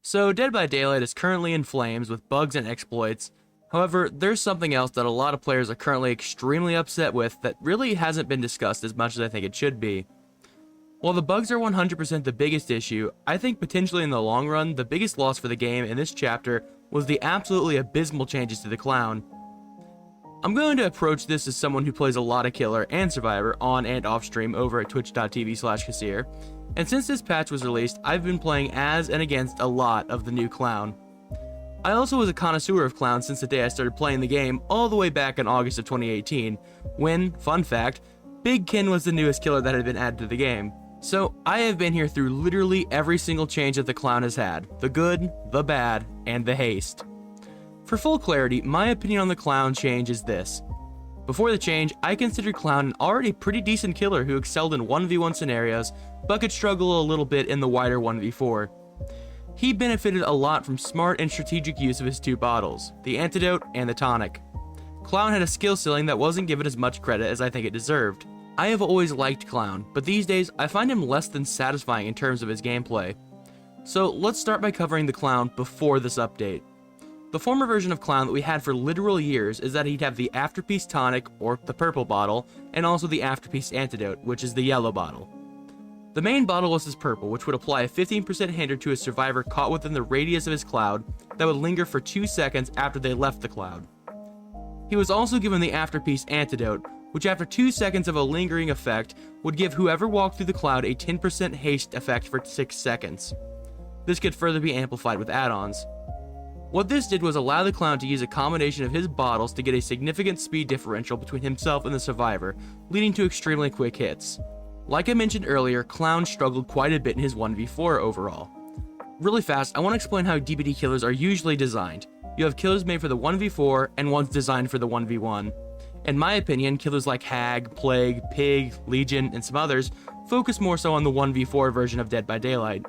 So Dead by Daylight is currently in flames with bugs and exploits. However, there's something else that a lot of players are currently extremely upset with that really hasn't been discussed as much as I think it should be. While the bugs are 100% the biggest issue, I think potentially in the long run, the biggest loss for the game in this chapter was the absolutely abysmal changes to the clown. I'm going to approach this as someone who plays a lot of Killer and Survivor on and off stream over at twitch.tv/Kassir, and since this patch was released, I've been playing as and against a lot of the new clown. I also was a connoisseur of clowns since the day I started playing the game all the way back in August of 2018, when, fun fact, Big Kin was the newest killer that had been added to the game. So I have been here through literally every single change that the clown has had, the good, the bad, and the haste. For full clarity, my opinion on the clown change is this. Before the change, I considered Clown an already pretty decent killer who excelled in 1v1 scenarios, but could struggle a little bit in the wider 1v4. He benefited a lot from smart and strategic use of his two bottles, the antidote and the tonic. Clown had a skill ceiling that wasn't given as much credit as I think it deserved. I have always liked Clown, but these days I find him less than satisfying in terms of his gameplay. So let's start by covering the Clown before this update. The former version of Clown that we had for literal years is that he'd have the Afterpiece Tonic, or the purple bottle, and also the Afterpiece Antidote, which is the yellow bottle. The main bottle was his purple, which would apply a 15% hinder to a survivor caught within the radius of his cloud that would linger for 2 seconds after they left the cloud. He was also given the Afterpiece Antidote, which after 2 seconds of a lingering effect would give whoever walked through the cloud a 10% haste effect for 6 seconds. This could further be amplified with add-ons. What this did was allow the clown to use a combination of his bottles to get a significant speed differential between himself and the survivor, leading to extremely quick hits. Like I mentioned earlier, Clown struggled quite a bit in his 1v4 overall. Really fast, I want to explain how DbD killers are usually designed. You have killers made for the 1v4 and ones designed for the 1v1. In my opinion, killers like Hag, Plague, Pig, Legion, and some others focus more so on the 1v4 version of Dead by Daylight.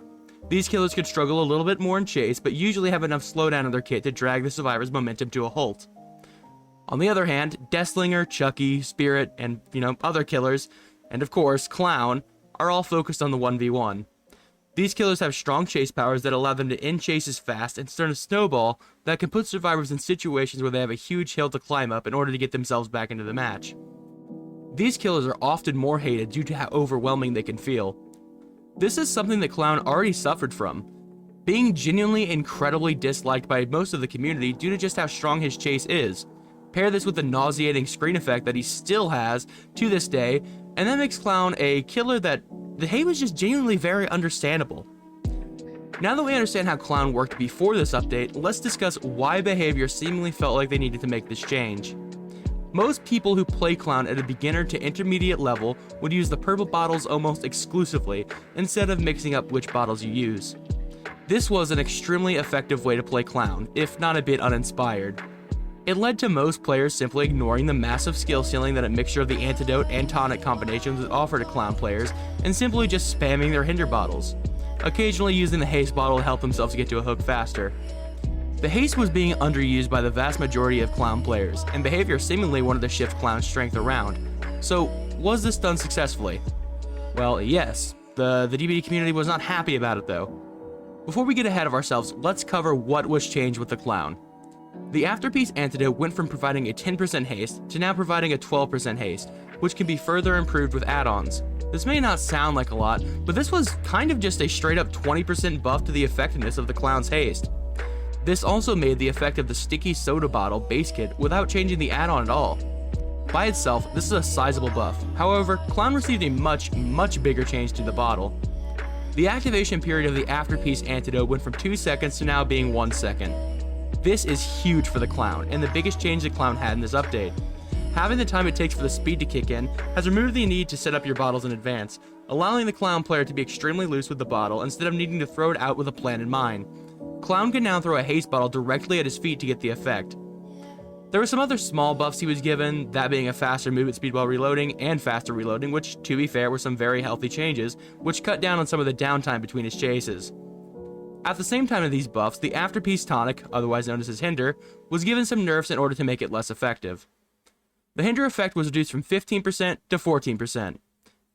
These killers could struggle a little bit more in chase, but usually have enough slowdown in their kit to drag the survivor's momentum to a halt. On the other hand, Deathslinger, Chucky, Spirit, and, other killers, and of course, Clown, are all focused on the 1v1. These killers have strong chase powers that allow them to end chases fast and start a snowball that can put survivors in situations where they have a huge hill to climb up in order to get themselves back into the match. These killers are often more hated due to how overwhelming they can feel. This is something that Clown already suffered from, being genuinely incredibly disliked by most of the community due to just how strong his chase is. Pair this with the nauseating screen effect that he still has to this day, and that makes Clown a killer that the hate was just genuinely very understandable. Now that we understand how Clown worked before this update, let's discuss why behavior seemingly felt like they needed to make this change. Most people who play Clown at a beginner to intermediate level would use the purple bottles almost exclusively, instead of mixing up which bottles you use. This was an extremely effective way to play Clown, if not a bit uninspired. It led to most players simply ignoring the massive skill ceiling that a mixture of the antidote and tonic combinations would offer to Clown players, and simply just spamming their hinder bottles, occasionally using the haste bottle to help themselves get to a hook faster. The haste was being underused by the vast majority of Clown players, and behavior seemingly wanted to shift Clown's strength around. So, was this done successfully? Well, yes. The DbD community was not happy about it though. Before we get ahead of ourselves, let's cover what was changed with the Clown. The Afterpiece Antidote went from providing a 10% haste to now providing a 12% haste, which can be further improved with add-ons. This may not sound like a lot, but this was kind of just a straight up 20% buff to the effectiveness of the Clown's haste. This also made the effect of the sticky soda bottle base kit without changing the add-on at all. By itself, this is a sizable buff. However, Clown received a much bigger change to the bottle. The activation period of the Afterpiece Antidote went from 2 seconds to now being 1 second. This is huge for the Clown, and the biggest change the Clown had in this update. Having the time it takes for the speed to kick in has removed the need to set up your bottles in advance, allowing the Clown player to be extremely loose with the bottle instead of needing to throw it out with a plan in mind. Clown can now throw a haste bottle directly at his feet to get the effect. There were some other small buffs he was given, that being a faster movement speed while reloading and faster reloading, which, to be fair, were some very healthy changes, which cut down on some of the downtime between his chases. At the same time of these buffs, the Afterpiece Tonic, otherwise known as his Hinder, was given some nerfs in order to make it less effective. The Hinder effect was reduced from 15% to 14%.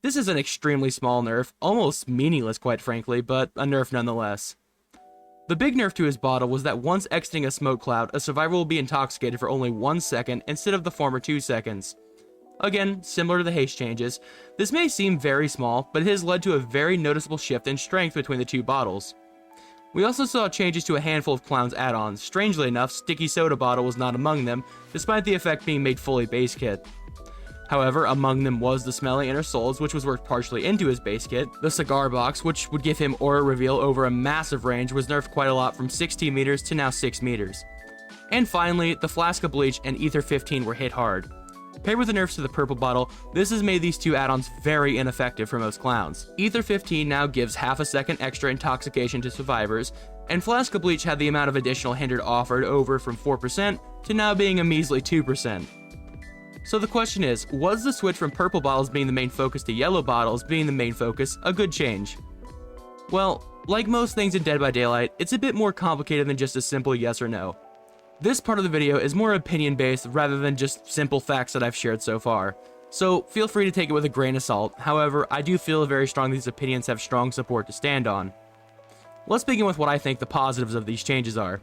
This is an extremely small nerf, almost meaningless quite frankly, but a nerf nonetheless. The big nerf to his bottle was that once exiting a smoke cloud, a survivor will be intoxicated for only 1 second instead of the former 2 seconds. Again, similar to the haste changes, this may seem very small, but it has led to a very noticeable shift in strength between the two bottles. We also saw changes to a handful of Clown's add-ons. Strangely enough, Sticky Soda Bottle was not among them, despite the effect being made fully base kit. However, among them was the Smelly Inner Souls, which was worked partially into his base kit. The Cigar Box, which would give him aura reveal over a massive range, was nerfed quite a lot from 16 meters to now 6 meters. And finally, the Flask of Bleach and Ether 15 were hit hard. Paired with the nerfs to the purple bottle, this has made these two add-ons very ineffective for most clowns. Ether 15 now gives half a second extra intoxication to survivors, and Flask of Bleach had the amount of additional hindered offered over from 4% to now being a measly 2%. So the question is, was the switch from purple bottles being the main focus to yellow bottles being the main focus a good change? Well, like most things in Dead by Daylight, it's a bit more complicated than just a simple yes or no. This part of the video is more opinion-based rather than just simple facts that I've shared so far, so feel free to take it with a grain of salt. However, I do feel very strong these opinions have strong support to stand on. Let's begin with what I think the positives of these changes are.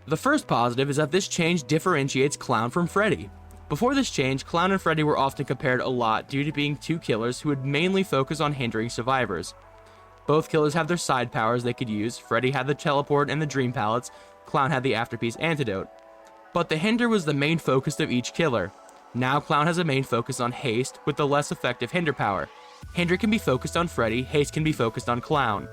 The first positive is that this change differentiates Clown from Freddy. Before this change, Clown and Freddy were often compared a lot due to being two killers who would mainly focus on hindering survivors. Both killers have their side powers they could use. Freddy had the teleport and the dream pallets, Clown had the afterpiece antidote. But the hinder was the main focus of each killer. Now Clown has a main focus on haste with the less effective hinder power. Hinder can be focused on Freddy, haste can be focused on Clown.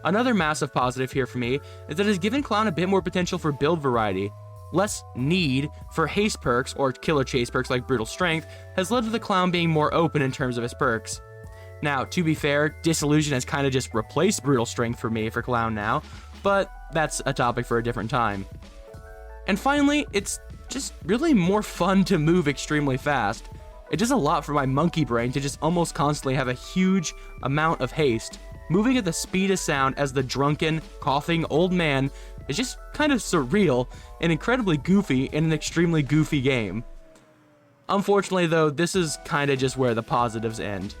Another massive positive here for me is that it has given Clown a bit more potential for build variety. Less need for haste perks or killer chase perks like Brutal Strength has led to the Clown being more open in terms of his perks. Now, to be fair, Disillusion has kind of just replaced Brutal Strength for me for Clown now, but that's a topic for a different time. And finally, it's just really more fun to move extremely fast. It does a lot for my monkey brain to just almost constantly have a huge amount of haste. Moving at the speed of sound as the drunken, coughing old man is just kind of surreal and incredibly goofy in an extremely goofy game. Unfortunately though, this is kind of just where the positives end.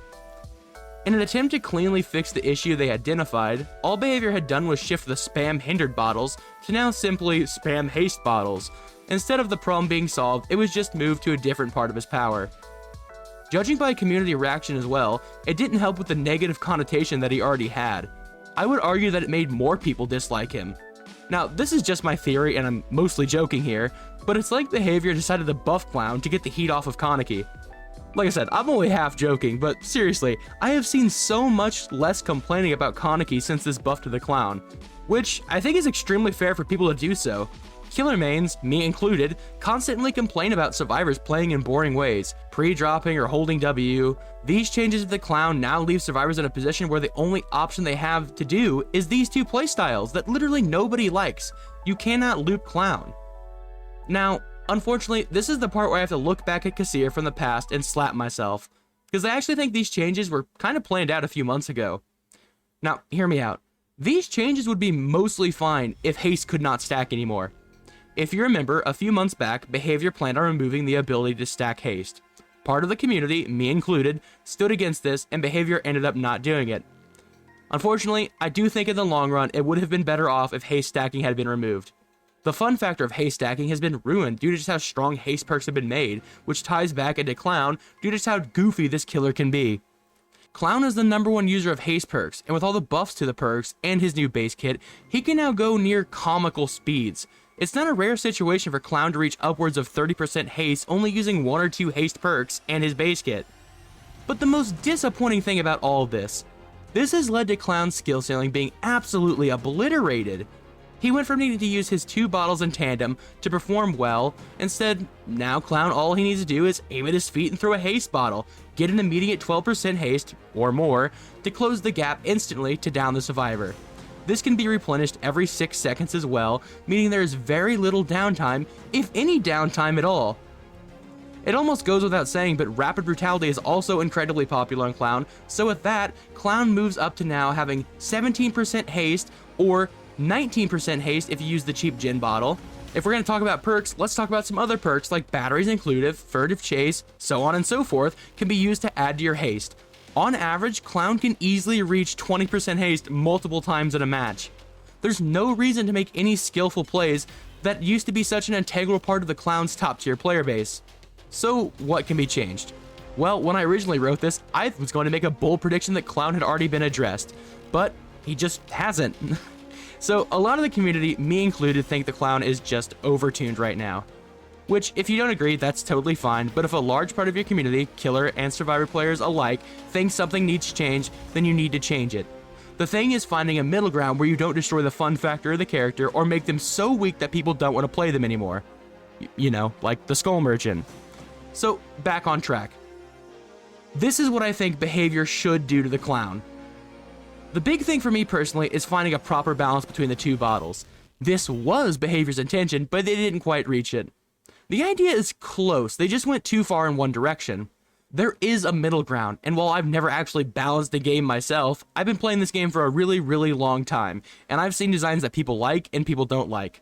In an attempt to cleanly fix the issue they identified, all behavior had done was shift the spam hindered bottles to now simply spam haste bottles. Instead of the problem being solved, it was just moved to a different part of his power. Judging by community reaction as well, it didn't help with the negative connotation that he already had. I would argue that it made more people dislike him. Now, this is just my theory and I'm mostly joking here, but it's like behavior decided to buff Clown to get the heat off of Kaneki. Like I said, I'm only half joking, but seriously, I have seen so much less complaining about Kaneki since this buff to the Clown, which I think is extremely fair for people to do so. Killer mains, me included, constantly complain about survivors playing in boring ways, pre-dropping or holding W. These changes to the Clown now leave survivors in a position where the only option they have to do is these two playstyles that literally nobody likes. You cannot loop Clown. Now, unfortunately, this is the part where I have to look back at Kassir from the past and slap myself, because I actually think these changes were kind of planned out a few months ago. Now, hear me out. These changes would be mostly fine if haste could not stack anymore. If you remember, a few months back, Behavior planned on removing the ability to stack haste. Part of the community, me included, stood against this, and Behavior ended up not doing it. Unfortunately, I do think in the long run, it would have been better off if haste stacking had been removed. The fun factor of haste stacking has been ruined due to just how strong haste perks have been made, which ties back into Clown due to just how goofy this killer can be. Clown is the #1 user of haste perks, and with all the buffs to the perks and his new base kit, he can now go near comical speeds. It's not a rare situation for Clown to reach upwards of 30% haste only using 1 or 2 haste perks and his base kit. But the most disappointing thing about all of this has led to Clown's skill ceiling being absolutely obliterated. He went from needing to use his 2 bottles in tandem to perform well. Instead, now Clown all he needs to do is aim at his feet and throw a haste bottle, get an immediate 12% haste, or more, to close the gap instantly to down the survivor. This can be replenished every 6 seconds as well, meaning there is very little downtime, if any downtime at all. It almost goes without saying, but Rapid Brutality is also incredibly popular on Clown, so with that, Clown moves up to now having 17% haste, or 19% haste if you use the cheap gin bottle. If we're going to talk about perks, let's talk about some other perks like Batteries Inclusive, Furtive Chase, so on and so forth, can be used to add to your haste. On average, Clown can easily reach 20% haste multiple times in a match. there's no reason to make any skillful plays that used to be such an integral part of the Clown's top tier player base. So what can be changed? Well, when I originally wrote this, I was going to make a bold prediction that Clown had already been addressed, but he just hasn't. So a lot of the community, me included, think the Clown is just overtuned right now. Which, if you don't agree, that's totally fine, but if a large part of your community, killer and survivor players alike, thinks something needs to change, then you need to change it. The thing is finding a middle ground where you don't destroy the fun factor of the character or make them so weak that people don't want to play them anymore. You know, like the Skull Merchant. So, back on track. This is what I think behavior should do to the Clown. The big thing for me personally is finding a proper balance between the two bottles. This was behavior's intention, but they didn't quite reach it. The idea is close, they just went too far in one direction. There is a middle ground, and while I've never actually balanced the game myself, I've been playing this game for a really, really long time, and I've seen designs that people like and people don't like.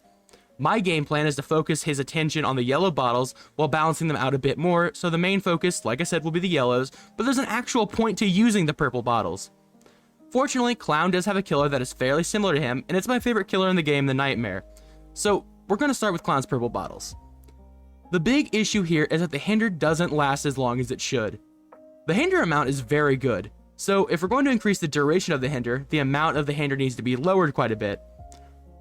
My game plan is to focus his attention on the yellow bottles while balancing them out a bit more, so the main focus, like I said, will be the yellows, but there's an actual point to using the purple bottles. Fortunately, Clown does have a killer that is fairly similar to him, and it's my favorite killer in the game, the Nightmare. So, we're going to start with Clown's purple bottles. The big issue here is that the hinder doesn't last as long as it should. The hinder amount is very good, so if we're going to increase the duration of the hinder, the amount of the hinder needs to be lowered quite a bit.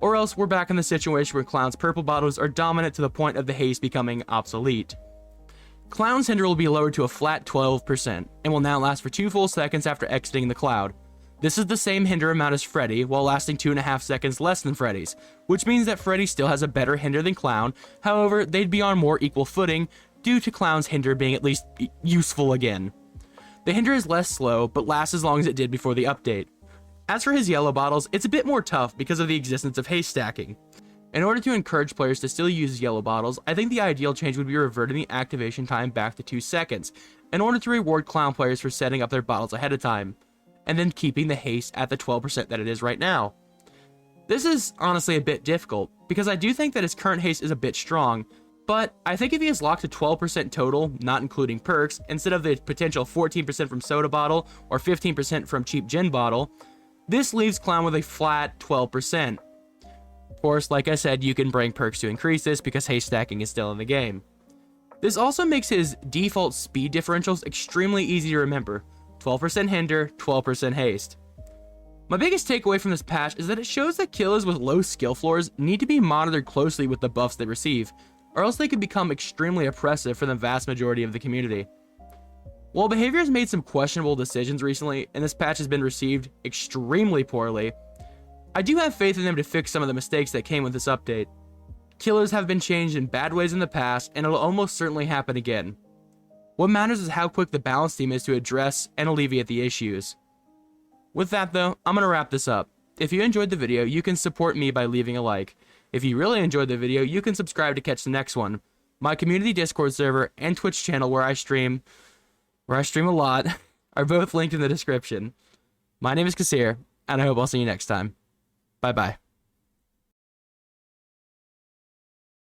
Or else we're back in the situation where Clown's purple bottles are dominant to the point of the haste becoming obsolete. Clown's hinder will be lowered to a flat 12%, and will now last for 2 full seconds after exiting the cloud. This is the same hinder amount as Freddy, while lasting 2.5 seconds less than Freddy's, which means that Freddy still has a better hinder than Clown, however, they'd be on more equal footing, due to Clown's hinder being at least useful again. The hinder is less slow, but lasts as long as it did before the update. As for his yellow bottles, it's a bit more tough because of the existence of haste stacking. In order to encourage players to still use yellow bottles, I think the ideal change would be reverting the activation time back to 2 seconds, in order to reward Clown players for setting up their bottles ahead of time, and then keeping the haste at the 12% that it is right now. This is honestly a bit difficult, because I do think that his current haste is a bit strong, but I think if he is locked to 12% total, not including perks, instead of the potential 14% from soda bottle or 15% from cheap gin bottle, this leaves Clown with a flat 12%. Of course, like I said, you can bring perks to increase this because haste stacking is still in the game. This also makes his default speed differentials extremely easy to remember. 12% hinder, 12% haste. My biggest takeaway from this patch is that it shows that killers with low skill floors need to be monitored closely with the buffs they receive, or else they could become extremely oppressive for the vast majority of the community. While behavior has made some questionable decisions recently, and this patch has been received extremely poorly, I do have faith in them to fix some of the mistakes that came with this update. Killers have been changed in bad ways in the past, and it'll almost certainly happen again. What matters is how quick the balance team is to address and alleviate the issues. With that though, I'm going to wrap this up. If you enjoyed the video, you can support me by leaving a like. If you really enjoyed the video, you can subscribe to catch the next one. My community Discord server and Twitch channel where I stream a lot, are both linked in the description. My name is Kasir, and I hope I'll see you next time. Bye bye.